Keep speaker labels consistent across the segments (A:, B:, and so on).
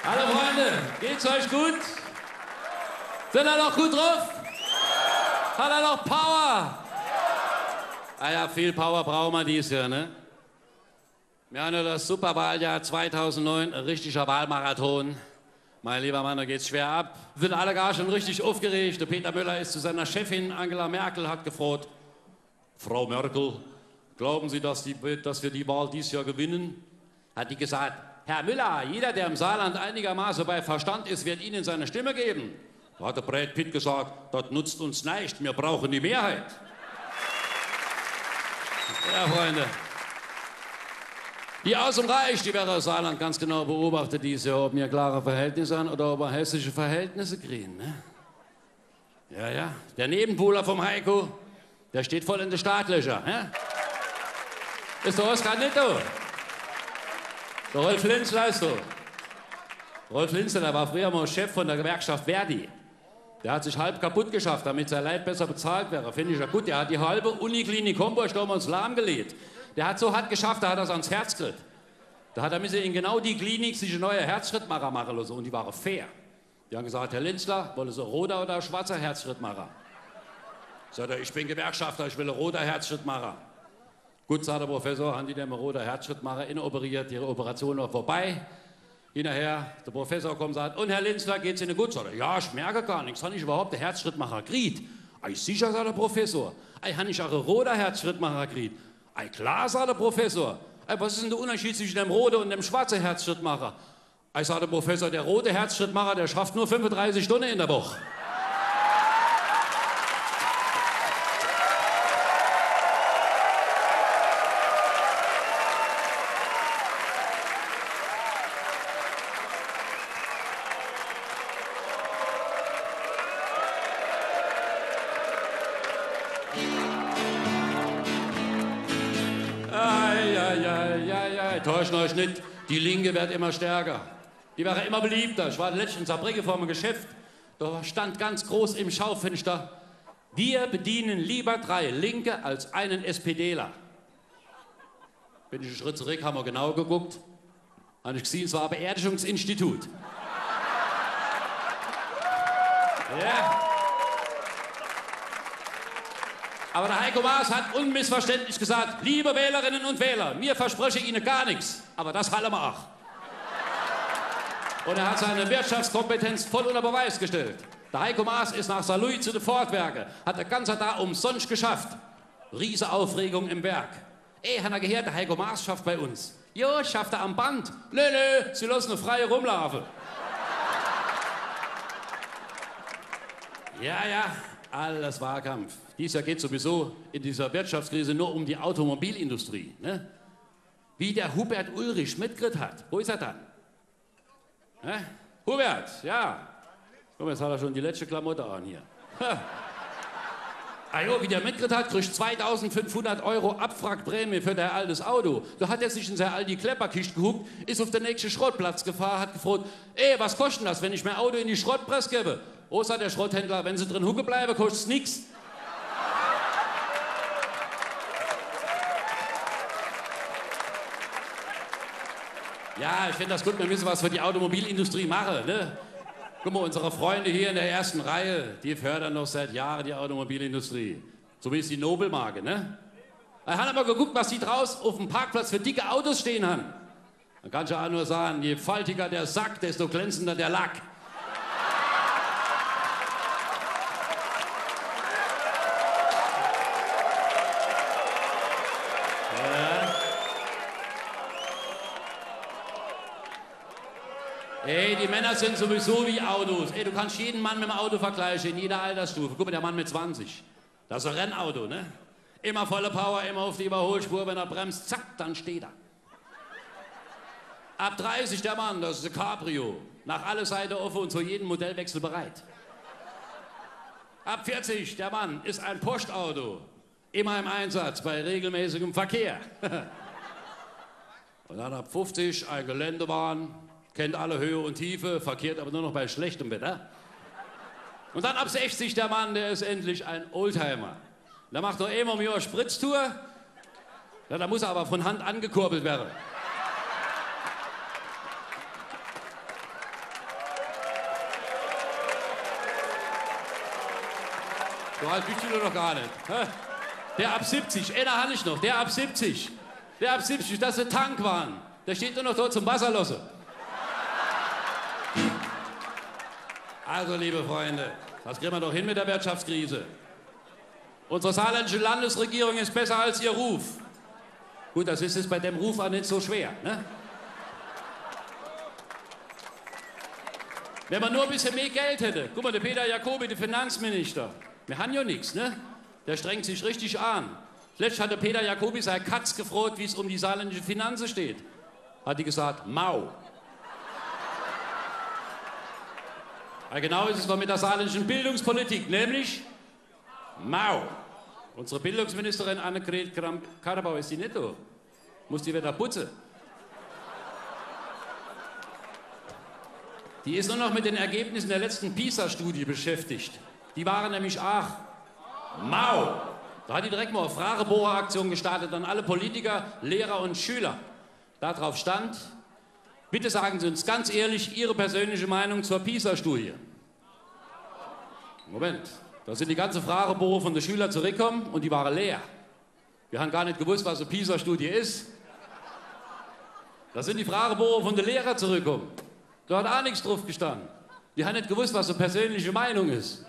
A: Hallo Freunde, geht's euch gut? Sind ihr noch gut drauf? Hat er noch Power? Ah ja, viel Power brauchen wir dieses Jahr, ne? Wir haben ja das Superwahljahr 2009, ein richtiger Wahlmarathon. Mein lieber Mann, da geht's schwer ab. Sind alle gar schon richtig aufgeregt. Der Peter Müller ist zu seiner Chefin Angela Merkel, hat gefragt: Frau Merkel, glauben Sie, dass wir die Wahl dieses Jahr gewinnen? Hat die gesagt: Herr Müller, jeder, der im Saarland einigermaßen bei Verstand ist, wird Ihnen seine Stimme geben. Da hat der Brad Pitt gesagt: Das nutzt uns nicht, wir brauchen die Mehrheit. Ja, Freunde. Die aus dem Reich, die wäre das Saarland ganz genau beobachtet dieses Jahr, ob wir klare Verhältnisse haben oder ob wir hässliche Verhältnisse kriegen. Ne? Ja, ja. Der Nebenbuhler vom Heiko, der steht voll in den Startlöcher. Ne? Ist der Oskar nicht da? Der Rolf Linzler ist da. Rolf Linzler, der war früher mal Chef von der Gewerkschaft Verdi. Der hat sich halb kaputt geschafft, damit sein Leid besser bezahlt wäre. Finde ich ja gut. Der hat die halbe Uniklinik Homburg damals lahmgelegt. Der hat so hart geschafft, da hat er es ans Herz gekriegt. Da hat er müssen in genau die Klinik sich ein neuer Herzschrittmacher machen lassen. Und die waren fair. Die haben gesagt: Herr Linzler, wollen Sie roter oder schwarzer Herzschrittmacher? Sagt er: Ich bin Gewerkschafter, ich will ein roter Herzschrittmacher. Gut, sagt der Professor, haben die dem roter Herzschrittmacher innenoperiert, ihre Operation war vorbei. Hinterher, der Professor kommt und sagt: Und Herr Linzler, geht's Ihnen gut? Sagt er: Ja, ich merke gar nichts. Habe ich überhaupt den Herzschrittmacher gekriegt? Ei, sicher, sagt der Professor. Ei, habe ich auch einen roter Herzschrittmacher gekriegt? Ei, klar, sagt der Professor. Ei, was ist denn der Unterschied zwischen dem roten und dem schwarzen Herzschrittmacher? Ei, sagt der Professor, der rote Herzschrittmacher, der schafft nur 35 Stunden in der Woche. Täuschen euch nicht, die Linke wird immer stärker. Die wäre immer beliebter. Ich war letztens in Saarbrücken vor einem Geschäft, da stand ganz groß im Schaufenster: Wir bedienen lieber 3 Linke als einen SPDler. Bin ich einen Schritt zurück, haben wir genau geguckt. Habe ich gesehen, es war ein Beerdigungsinstitut. Ja. Aber der Heiko Maas hat unmissverständlich gesagt: Liebe Wählerinnen und Wähler, mir verspreche Ihnen gar nichts, aber das halten wir auch. Und er hat seine Wirtschaftskompetenz voll unter Beweis gestellt. Der Heiko Maas ist nach Saarlouis zu den Fortwerken, hat der ganze da umsonst geschafft. Riese Aufregung im Werk. Hat er gehört, der Heiko Maas schafft bei uns. Jo, schafft er am Band. Nö, sie lassen eine freie rumlaufen. Ja, alles Wahlkampf. Dieses Jahr geht es sowieso in dieser Wirtschaftskrise nur um die Automobilindustrie. Ne? Wie der Hubert Ulrich mitgekriegt hat. Wo ist er dann? Ne? Hubert, ja. Guck mal, jetzt hat er schon die letzte Klamotte an hier. Wie der mitgekriegt hat, kriegt 2.500 € Abwrackprämie für dein altes Auto. Da hat er sich in sein Aldi Klepperkiste gehuckt, ist auf den nächsten Schrottplatz gefahren, hat gefragt: Was kostet das, wenn ich mein Auto in die Schrottpresse gebe? Oh, sagt der Schrotthändler, wenn Sie drin hucke bleiben, kostet es nichts. Ja, ich finde das gut, wir müssen was für die Automobilindustrie machen. Ne? Guck mal, unsere Freunde hier in der ersten Reihe, die fördern noch seit Jahren die Automobilindustrie. So wie es die Nobelmarke, ne? Wir haben aber geguckt, was die draußen auf dem Parkplatz für dicke Autos stehen haben. Dann kann ich ja auch nur sagen, je faltiger der Sack, desto glänzender der Lack. Die Männer sind sowieso wie Autos. Du kannst jeden Mann mit dem Auto vergleichen, in jeder Altersstufe. Guck mal, der Mann mit 20. Das ist ein Rennauto, ne? Immer volle Power, immer auf die Überholspur. Wenn er bremst, zack, dann steht er. Ab 30 der Mann, das ist ein Cabrio. Nach alle Seiten offen und zu jedem Modellwechsel bereit. Ab 40 der Mann ist ein Postauto. Immer im Einsatz bei regelmäßigem Verkehr. Und dann ab 50 ein Geländewagen. Kennt alle Höhe und Tiefe, verkehrt aber nur noch bei schlechtem Wetter. Und dann ab 60 der Mann, der ist endlich ein Oldtimer. Der macht noch immer mehr Spritztour. Ja, da muss er aber von Hand angekurbelt werden. So alt bist du doch gar nicht. Hä? Der ab 70, einer habe ich noch, der ab 70. Der ab 70, das ist ein Tankwahn. Der steht nur noch dort zum Wasserlosse. Also, liebe Freunde, das kriegen wir doch hin mit der Wirtschaftskrise. Unsere saarländische Landesregierung ist besser als ihr Ruf. Gut, das ist es bei dem Ruf auch nicht so schwer, ne? Wenn man nur ein bisschen mehr Geld hätte. Guck mal, der Peter Jacobi, der Finanzminister. Wir haben ja nichts, ne? Der strengt sich richtig an. Letztens hat der Peter Jacobi seine Katz gefroht, wie es um die saarländische Finanzen steht. Hat die gesagt, mau. Ja, genau ist es doch mit der saarländischen Bildungspolitik, nämlich mau. Unsere Bildungsministerin Annegret Kramp-Karrenbauer ist die nicht da. Muss die wieder putzen. Die ist nur noch mit den Ergebnissen der letzten PISA-Studie beschäftigt. Die waren nämlich auch mau. Da hat die direkt mal eine Fragebohreraktion gestartet an alle Politiker, Lehrer und Schüler. Darauf stand, bitte sagen Sie uns ganz ehrlich Ihre persönliche Meinung zur PISA-Studie. Moment, da sind die ganzen Fragebohrer von den Schülern zurückgekommen und die waren leer. Wir haben gar nicht gewusst, was eine PISA-Studie ist. Da sind die Fragebohrer von den Lehrern zurückgekommen. Da hat auch nichts drauf gestanden. Die haben nicht gewusst, was eine persönliche Meinung ist.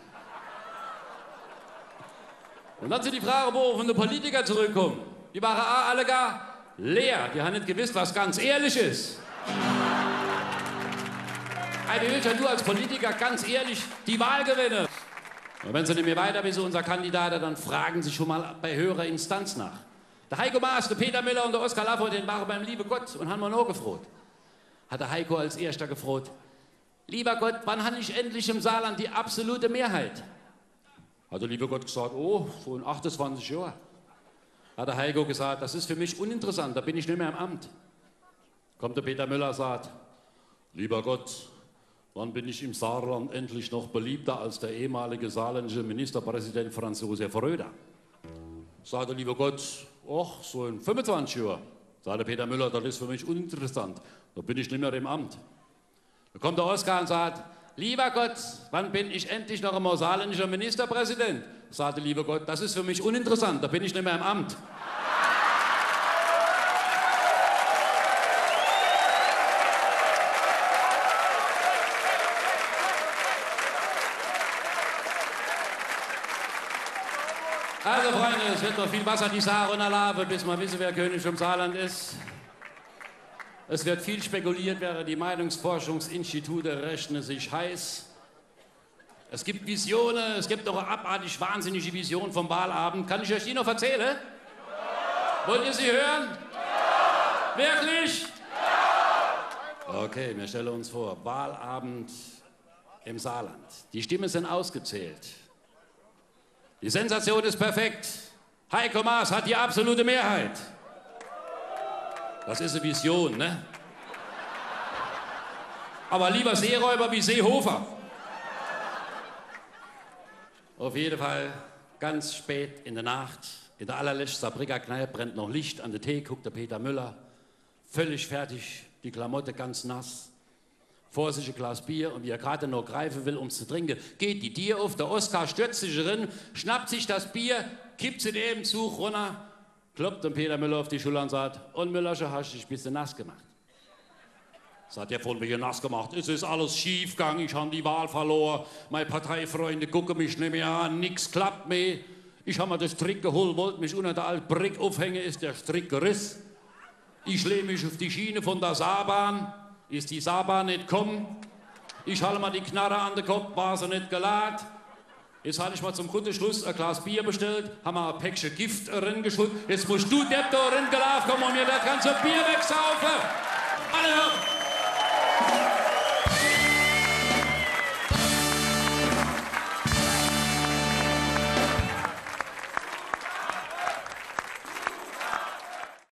A: Und dann sind die Fragebohrer von den Politikern zurückgekommen. Die waren auch alle gar leer. Die haben nicht gewusst, was ganz ehrlich ist. Also ich will ja nur als Politiker ganz ehrlich die Wahl gewinnen. Und wenn Sie nicht mehr weiter wissen, unser Kandidat, dann fragen Sie schon mal bei höherer Instanz nach. Der Heiko Maas, der Peter Müller und der Oskar Lafontaine, den waren beim lieben Gott und haben wir noch gefroht. Hat der Heiko als erster gefroht, lieber Gott, wann habe ich endlich im Saarland die absolute Mehrheit? Hat der liebe Gott gesagt, oh, so in 28 Jahren. Hat der Heiko gesagt, das ist für mich uninteressant, da bin ich nicht mehr im Amt. Kommt der Peter Müller und sagt, lieber Gott, wann bin ich im Saarland endlich noch beliebter als der ehemalige saarländische Ministerpräsident Franz Josef Röder? Sagt der liebe Gott, och, so in 25 Jahren. Sagt der Peter Müller, das ist für mich uninteressant, da bin ich nicht mehr im Amt. Dann kommt der Oskar und sagt, lieber Gott, wann bin ich endlich noch einmal saarländischer Ministerpräsident? Sagt der liebe Gott, das ist für mich uninteressant, da bin ich nicht mehr im Amt. Also Freunde, es wird noch viel Wasser die Saar runterlaufen, bis wir wissen, wer König vom Saarland ist. Es wird viel spekuliert, während die Meinungsforschungsinstitute rechnen sich heiß. Es gibt Visionen, es gibt noch eine abartig wahnsinnige Vision vom Wahlabend. Kann ich euch die noch erzählen? Ja. Wollt ihr sie hören? Ja. Wirklich? Ja. Okay, wir stellen uns vor, Wahlabend im Saarland. Die Stimmen sind ausgezählt. Die Sensation ist perfekt. Heiko Maas hat die absolute Mehrheit. Das ist eine Vision, ne? Aber lieber Seeräuber wie Seehofer. Auf jeden Fall ganz spät in der Nacht, in der allerletzten Saarbrücker Kneipe brennt noch Licht an der Tee, guckt der Peter Müller, völlig fertig, die Klamotte ganz nass. Vor sich ein Glas Bier und wie er gerade noch greifen will, um es zu trinken, geht die Tür auf, der Oskar stürzt sich rein, schnappt sich das Bier, kippt es in eben Zug runter, kloppt dem Peter Müller auf die Schulter und sagt, und Müllerchen, hast du dich ein bisschen nass gemacht? Sagt der von mir nass gemacht, es ist alles schief gegangen, ich habe die Wahl verloren, meine Parteifreunde gucken mich nicht mehr an, nichts klappt mehr. Ich habe mir den Strick geholt, wollte mich unter der alten Brick aufhängen, ist der Strick gerissen. Ich lehne mich auf die Schiene von der Saarbahn. Ist die Saarbahn nicht gekommen? Ich halte mal die Knarre an den Kopf, war sie nicht geladen. Jetzt hatte ich mal zum guten Schluss ein Glas Bier bestellt, haben wir ein Päckchen Gift reingeschüttet. Jetzt musst du, Depp, da reingelaufen kommen und mir das ganze Bier wegsaufen. Alle